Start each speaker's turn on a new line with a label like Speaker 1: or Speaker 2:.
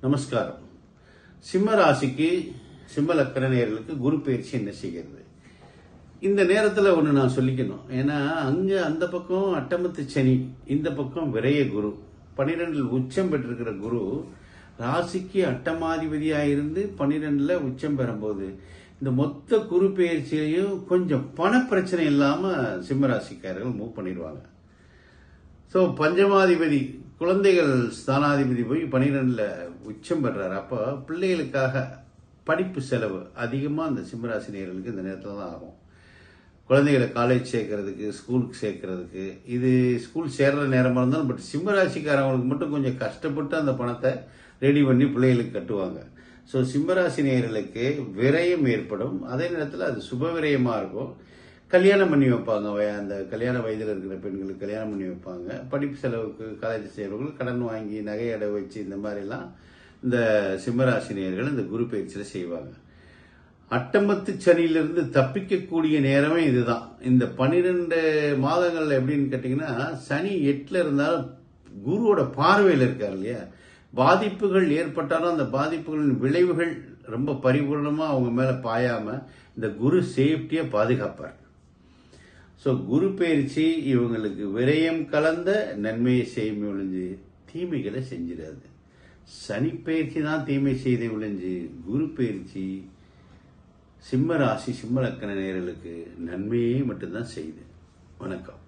Speaker 1: நமஸ்காரம். சிம்ம ராசிக்கு சிம்ம லக்கண நேயர்களுக்கு குரு பயிற்சி என்ன செய்கிறது? இந்த நேரத்தில் ஒன்று நான் சொல்லிக்கணும். ஏன்னா அங்கே அந்த பக்கம் அட்டமத்து சனி, இந்த பக்கம் விரைய குரு, 12 உச்சம் பெற்றிருக்கிற குரு ராசிக்கு அட்டமாதிபதியாக இருந்து 12 உச்சம் பெறும்போது இந்த மொத்த குரு பயிற்சியையும் கொஞ்சம் பண பிரச்சனை இல்லாமல் சிம்ம ராசிக்காரர்கள் மூவ் பண்ணிடுவாங்க. ஸோ பஞ்சமாதிபதி குழந்தைகள் ஸ்தானாதிபதி போய் 12 உச்சம் பெறாரு. அப்போ பிள்ளைகளுக்காக படிப்பு செலவு அதிகமாக அந்த சிம்மராசினியர்களுக்கு இந்த நேரத்தில் தான் ஆகும். குழந்தைகளை காலேஜ் சேர்க்கறதுக்கு, ஸ்கூலுக்கு சேர்க்கறதுக்கு, இது ஸ்கூல் சேர்ற நேரமாக இருந்தாலும் பட் சிம்மராசிக்காரவங்களுக்கு மட்டும் கொஞ்சம் கஷ்டப்பட்டு அந்த பணத்தை ரெடி பண்ணி பிள்ளைகளுக்கு கட்டுவாங்க. ஸோ சிம்மராசினியர்களுக்கு விரயம் ஏற்படும். அதே நேரத்தில் அது சுப விரயமாக இருக்கும். கல்யாணம் பண்ணி வைப்பாங்க. அந்த கல்யாண வயதில் இருக்கிற பெண்களுக்கு கல்யாணம் பண்ணி வைப்பாங்க. படிப்பு செலவுக்கு காலேஜ் செய்கிறவர்கள் கடன் வாங்கி நகை அடை வச்சு இந்த மாதிரிலாம் இந்த சிம்மராசினியர்கள் இந்த குரு பயிற்சியில் செய்வாங்க. அட்டமத்து சனியிலிருந்து தப்பிக்கக்கூடிய நேரமே இதுதான். இந்த 12 மாதங்கள் எப்படின்னு கேட்டிங்கன்னா, சனி 8ல் இருந்தாலும் குருவோட பார்வையில் இருக்கார் இல்லையா, பாதிப்புகள் ஏற்பட்டாலும் அந்த பாதிப்புகளின் விளைவுகள் ரொம்ப பரிபூர்ணமாக அவங்க மேலே பாயாமல் இந்த குரு சேஃப்டியாக பாதுகாப்பார். ஸோ குரு பயிற்சி இவங்களுக்கு விரயம் கலந்த நன்மையை செய்யும் ஒழிஞ்சு தீமைகளை செஞ்சிடாது. சனி பயிற்சி தான் தீமை செய்த ஒழிஞ்சு குரு பயிற்சி சிம்ம ராசி சிம்ம லக்கண நேயர்களுக்கு நன்மையே மட்டும்தான் செய்யுது. வணக்கம்.